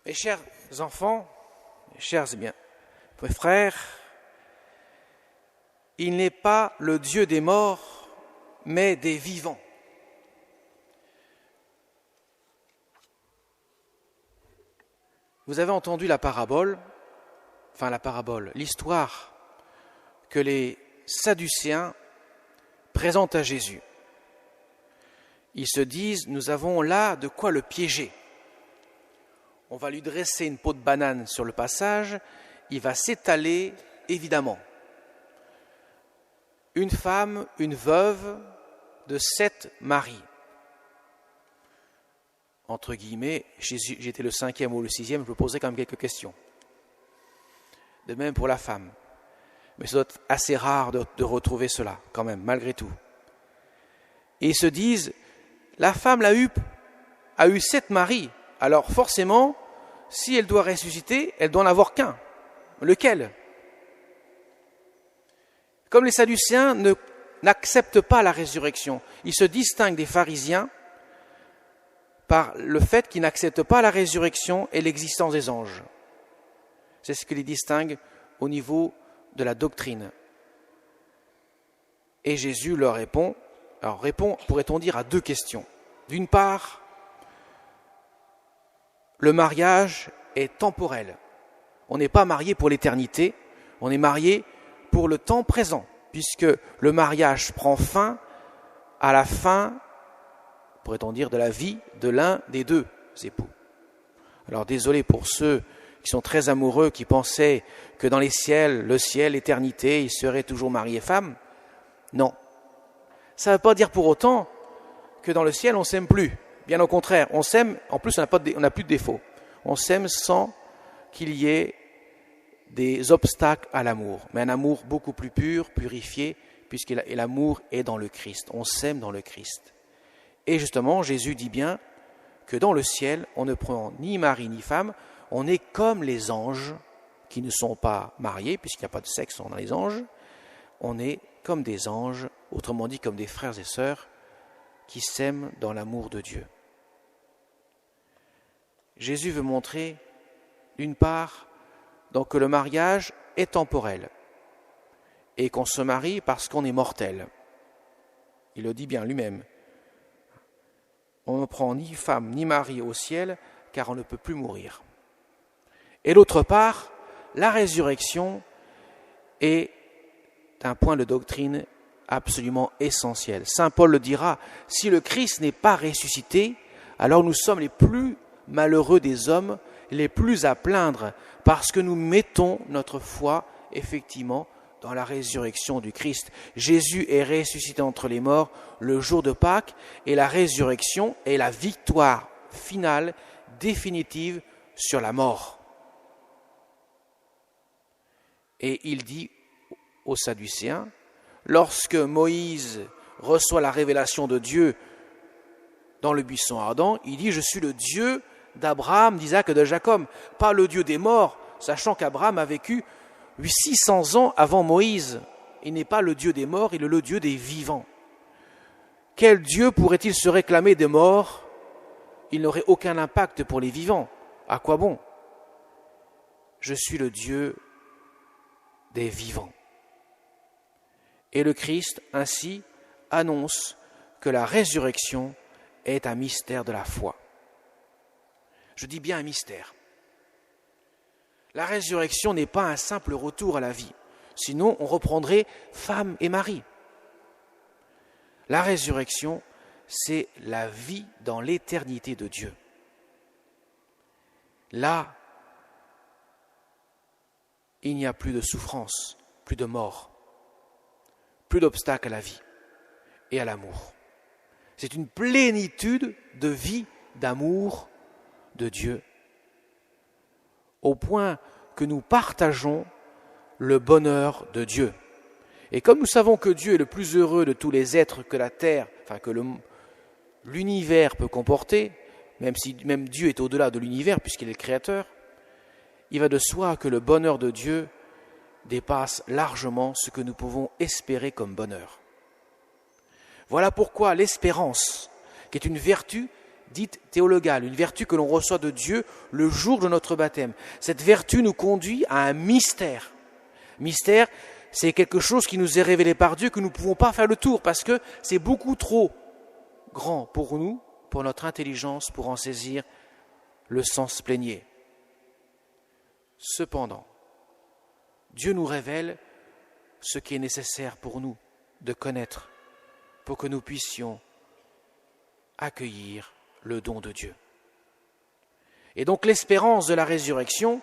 Mes chers enfants, mes chers mes frères, il n'est pas le Dieu des morts, mais des vivants. Vous avez entendu l'histoire que les Sadducéens présentent à Jésus. Ils se disent, nous avons là de quoi le piéger. On va lui dresser une peau de banane sur le passage, il va s'étaler évidemment. Une femme, une veuve de 7 maris. Entre guillemets, j'étais le 5e ou le 6e, je me posais quand même quelques questions. De même pour la femme. Mais ça doit être assez rare de retrouver cela, quand même, malgré tout. Et ils se disent, la femme a eu 7 maris. Alors forcément, si elle doit ressusciter, elle doit en avoir qu'un. Lequel ? Comme les Sadducéens n'acceptent pas la résurrection, ils se distinguent des pharisiens par le fait qu'ils n'acceptent pas la résurrection et l'existence des anges. C'est ce qui les distingue au niveau de la doctrine. Et Jésus leur répond, pourrait-on dire, à 2 questions. D'une part, le mariage est temporel. On n'est pas marié pour l'éternité, on est marié pour le temps présent, puisque le mariage prend fin à la fin, pourrait-on dire, de la vie de l'un des 2 époux. Alors désolé pour ceux qui sont très amoureux, qui pensaient que dans le ciel, l'éternité, ils seraient toujours mariés femmes. Non. Ça ne veut pas dire pour autant que dans le ciel, on ne s'aime plus. Bien au contraire, on s'aime, en plus on n'a plus de défauts. On s'aime sans qu'il y ait des obstacles à l'amour, mais un amour beaucoup plus pur, purifié, puisque l'amour est dans le Christ. On s'aime dans le Christ. Et justement, Jésus dit bien que dans le ciel, on ne prend ni mari ni femme, on est comme les anges qui ne sont pas mariés, puisqu'il n'y a pas de sexe dans les anges, on est comme des anges, autrement dit comme des frères et sœurs, qui s'aiment dans l'amour de Dieu. Jésus veut montrer, d'une part, donc que le mariage est temporel et qu'on se marie parce qu'on est mortel. Il le dit bien lui-même. On ne prend ni femme ni mari au ciel car on ne peut plus mourir. Et d'autre part, la résurrection est un point de doctrine absolument essentiel. Saint Paul le dira, si le Christ n'est pas ressuscité, alors nous sommes les plus malheureux des hommes, les plus à plaindre, parce que nous mettons notre foi, effectivement, dans la résurrection du Christ. Jésus est ressuscité entre les morts le jour de Pâques, et la résurrection est la victoire finale, définitive, sur la mort. Et il dit aux Sadducéens, lorsque Moïse reçoit la révélation de Dieu dans le buisson ardent, il dit « Je suis le Dieu d'Abraham, d'Isaac et de Jacob », pas le Dieu des morts, sachant qu'Abraham a vécu 600 ans avant Moïse. Il n'est pas le Dieu des morts, il est le Dieu des vivants. Quel Dieu pourrait-il se réclamer des morts ? Il n'aurait aucun impact pour les vivants. À quoi bon ? Je suis le Dieu des vivants. Et le Christ, ainsi, annonce que la résurrection est un mystère de la foi. Je dis bien un mystère. La résurrection n'est pas un simple retour à la vie. Sinon, on reprendrait femme et mari. La résurrection, c'est la vie dans l'éternité de Dieu. Là, il n'y a plus de souffrance, plus de mort, plus d'obstacles à la vie et à l'amour. C'est une plénitude de vie, d'amour de Dieu, au point que nous partageons le bonheur de Dieu. Et comme nous savons que Dieu est le plus heureux de tous les êtres que la terre, que l'univers peut comporter, même si même Dieu est au-delà de l'univers puisqu'il est le créateur, il va de soi que le bonheur de Dieu dépasse largement ce que nous pouvons espérer comme bonheur. Voilà pourquoi l'espérance, qui est une vertu dite théologale, une vertu que l'on reçoit de Dieu le jour de notre baptême. Cette vertu nous conduit à un mystère. Mystère, c'est quelque chose qui nous est révélé par Dieu, que nous ne pouvons pas faire le tour, parce que c'est beaucoup trop grand pour nous, pour notre intelligence, pour en saisir le sens plénier. Cependant, Dieu nous révèle ce qui est nécessaire pour nous de connaître, pour que nous puissions accueillir le don de Dieu. Et donc l'espérance de la résurrection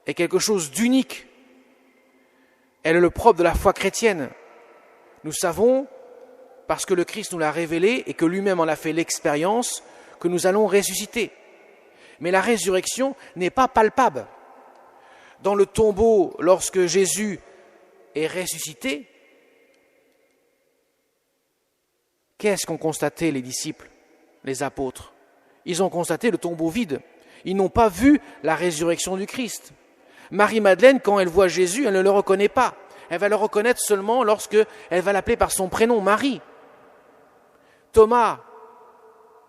est quelque chose d'unique. Elle est le propre de la foi chrétienne. Nous savons, parce que le Christ nous l'a révélé et que lui-même en a fait l'expérience, que nous allons ressusciter. Mais la résurrection n'est pas palpable. Dans le tombeau, lorsque Jésus est ressuscité, qu'est-ce qu'ont constaté les disciples, les apôtres? Ils ont constaté le tombeau vide. Ils n'ont pas vu la résurrection du Christ. Marie-Madeleine, quand elle voit Jésus, elle ne le reconnaît pas. Elle va le reconnaître seulement lorsqu'elle va l'appeler par son prénom, Marie. Thomas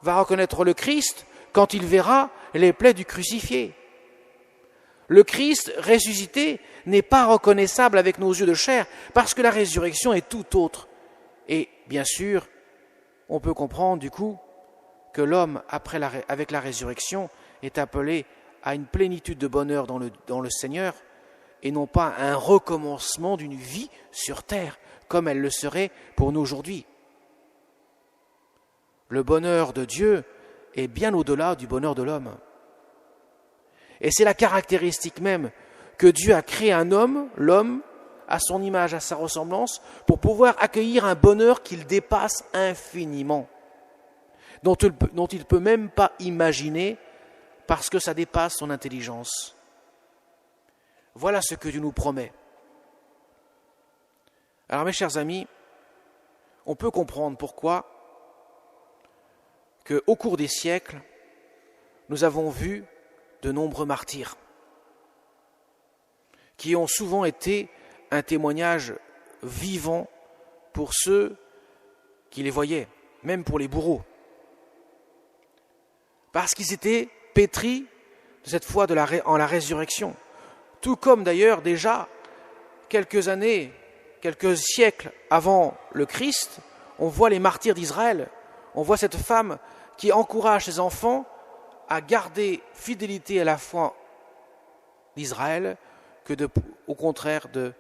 va reconnaître le Christ quand il verra les plaies du crucifié. Le Christ ressuscité n'est pas reconnaissable avec nos yeux de chair parce que la résurrection est tout autre. Et bien sûr, on peut comprendre du coup que l'homme, avec la résurrection, est appelé à une plénitude de bonheur dans le Seigneur et non pas un recommencement d'une vie sur terre comme elle le serait pour nous aujourd'hui. Le bonheur de Dieu est bien au-delà du bonheur de l'homme. Et c'est la caractéristique même que Dieu a créé un homme, l'homme, à son image, à sa ressemblance, pour pouvoir accueillir un bonheur qu'il dépasse infiniment, dont il ne peut même pas imaginer, parce que ça dépasse son intelligence. Voilà ce que Dieu nous promet. Alors mes chers amis, on peut comprendre pourquoi qu'au cours des siècles, nous avons vu de nombreux martyrs qui ont souvent été un témoignage vivant pour ceux qui les voyaient, même pour les bourreaux. Parce qu'ils étaient pétris de cette foi en la résurrection. Tout comme d'ailleurs déjà quelques années, quelques siècles avant le Christ, on voit les martyrs d'Israël. On voit cette femme qui encourage ses enfants à garder fidélité à la foi d'Israël que au contraire de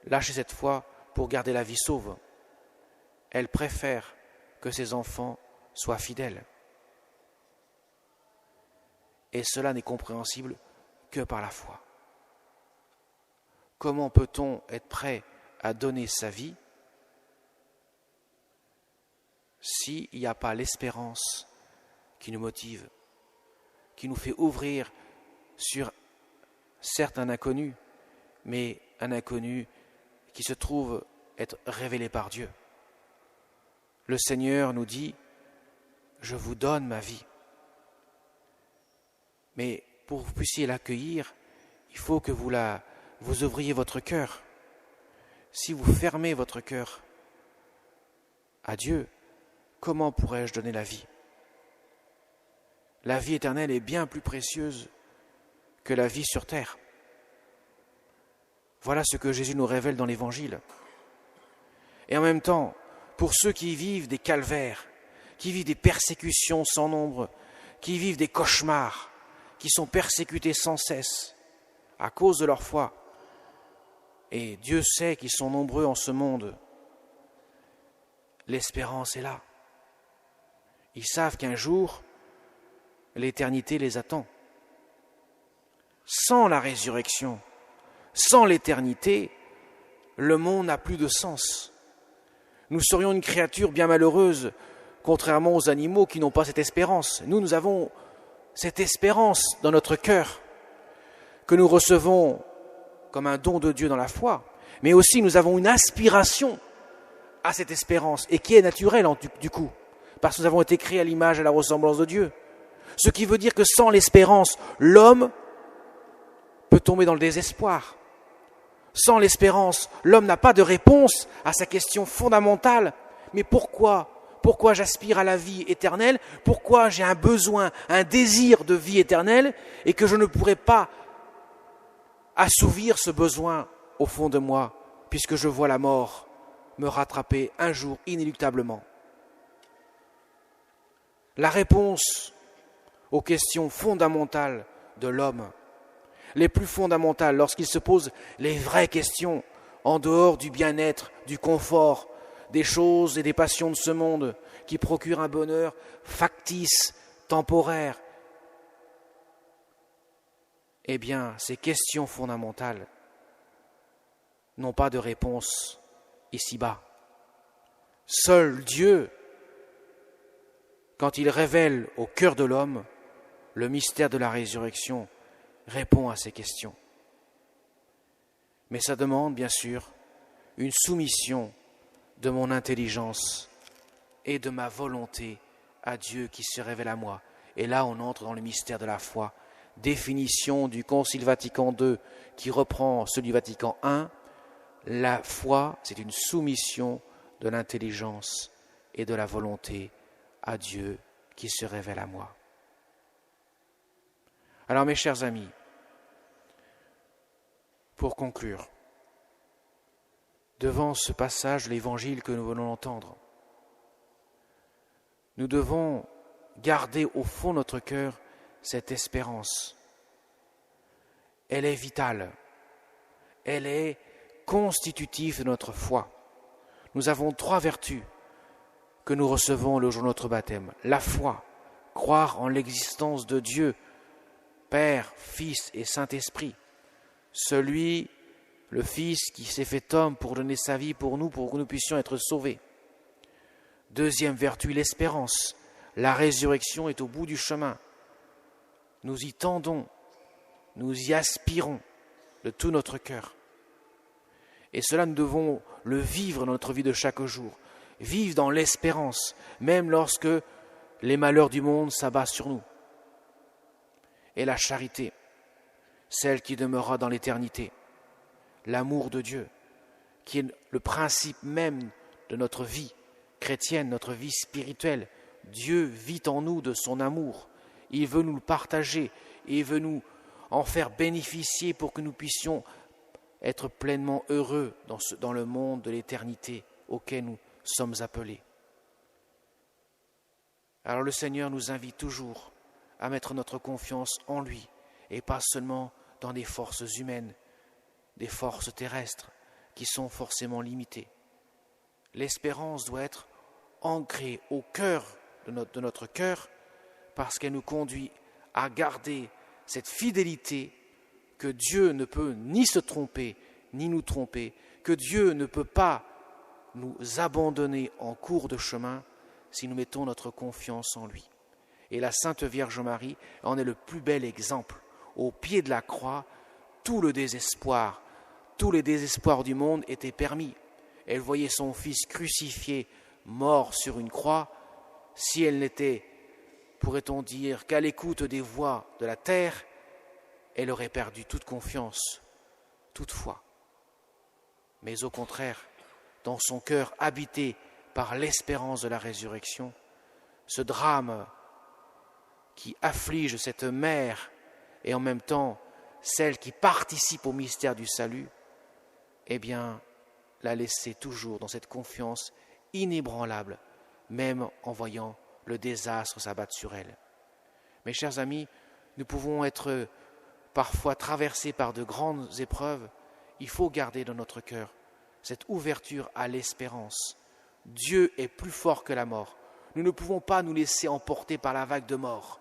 lâcher cette foi pour garder la vie sauve. Elle préfère que ses enfants soient fidèles. Et cela n'est compréhensible que par la foi. Comment peut-on être prêt à donner sa vie s'il n'y a pas l'espérance qui nous motive, qui nous fait ouvrir sur certes un inconnu, mais un inconnu qui se trouve être révélé par Dieu. Le Seigneur nous dit « Je vous donne ma vie ». Mais pour que vous puissiez l'accueillir, il faut que vous ouvriez votre cœur. Si vous fermez votre cœur à Dieu, comment pourrais-je donner la vie? La vie éternelle est bien plus précieuse que la vie sur terre. Voilà ce que Jésus nous révèle dans l'Évangile. Et en même temps, pour ceux qui vivent des calvaires, qui vivent des persécutions sans nombre, qui vivent des cauchemars, qui sont persécutés sans cesse à cause de leur foi, et Dieu sait qu'ils sont nombreux en ce monde, l'espérance est là. Ils savent qu'un jour, l'éternité les attend. Sans la résurrection, sans l'éternité, le monde n'a plus de sens. Nous serions une créature bien malheureuse, contrairement aux animaux qui n'ont pas cette espérance. Nous avons cette espérance dans notre cœur, que nous recevons comme un don de Dieu dans la foi, mais aussi nous avons une aspiration à cette espérance, et qui est naturelle du coup, parce que nous avons été créés à l'image et à la ressemblance de Dieu. Ce qui veut dire que sans l'espérance, l'homme peut tomber dans le désespoir. Sans l'espérance, l'homme n'a pas de réponse à sa question fondamentale. Mais pourquoi pourquoi j'aspire à la vie éternelle, pourquoi j'ai un besoin, un désir de vie éternelle, et que je ne pourrais pas assouvir ce besoin au fond de moi, puisque je vois la mort me rattraper un jour inéluctablement. La réponse aux questions fondamentales de l'homme, les plus fondamentales, lorsqu'il se pose les vraies questions, en dehors du bien-être, du confort, des choses et des passions de ce monde qui procurent un bonheur factice, temporaire. Eh bien, ces questions fondamentales n'ont pas de réponse ici-bas. Seul Dieu, quand il révèle au cœur de l'homme le mystère de la résurrection, répond à ces questions. Mais ça demande, bien sûr, une soumission de mon intelligence et de ma volonté à Dieu qui se révèle à moi. Et là, on entre dans le mystère de la foi. Définition du Concile Vatican II qui reprend celui du Vatican I. La foi, c'est une soumission de l'intelligence et de la volonté à Dieu qui se révèle à moi. Alors, mes chers amis, pour conclure, devant ce passage de l'Évangile que nous venons d'entendre, nous devons garder au fond de notre cœur cette espérance. Elle est vitale, elle est constitutive de notre foi. Nous avons 3 vertus que nous recevons le jour de notre baptême. La foi, croire en l'existence de Dieu, Père, Fils et Saint-Esprit, le Fils qui s'est fait homme pour donner sa vie pour que nous puissions être sauvés. Deuxième vertu, l'espérance. La résurrection est au bout du chemin. Nous y tendons, nous y aspirons de tout notre cœur. Et cela, nous devons le vivre dans notre vie de chaque jour. Vivre dans l'espérance, même lorsque les malheurs du monde s'abattent sur nous. Et la charité, celle qui demeurera dans l'éternité. L'amour de Dieu, qui est le principe même de notre vie chrétienne, notre vie spirituelle. Dieu vit en nous de son amour. Il veut nous le partager, il veut nous en faire bénéficier pour que nous puissions être pleinement heureux dans le monde de l'éternité auquel nous sommes appelés. Alors le Seigneur nous invite toujours à mettre notre confiance en lui et pas seulement dans des forces humaines, des forces terrestres qui sont forcément limitées. L'espérance doit être ancrée au cœur de notre cœur parce qu'elle nous conduit à garder cette fidélité que Dieu ne peut ni se tromper, ni nous tromper, que Dieu ne peut pas nous abandonner en cours de chemin si nous mettons notre confiance en lui. Et la Sainte Vierge Marie en est le plus bel exemple. Au pied de la croix, tous les désespoirs du monde étaient permis. Elle voyait son Fils crucifié, mort sur une croix. Si elle n'était, pourrait-on dire, qu'à l'écoute des voix de la terre, elle aurait perdu toute confiance, toute foi. Mais au contraire, dans son cœur habité par l'espérance de la résurrection, ce drame qui afflige cette mère et en même temps celle qui participe au mystère du salut, eh bien, la laisser toujours dans cette confiance inébranlable, même en voyant le désastre s'abattre sur elle. Mes chers amis, nous pouvons être parfois traversés par de grandes épreuves. Il faut garder dans notre cœur cette ouverture à l'espérance. Dieu est plus fort que la mort. Nous ne pouvons pas nous laisser emporter par la vague de mort.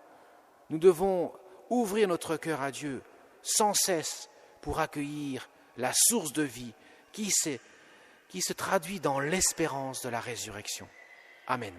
Nous devons ouvrir notre cœur à Dieu sans cesse pour accueillir la source de vie qui se traduit dans l'espérance de la résurrection. Amen.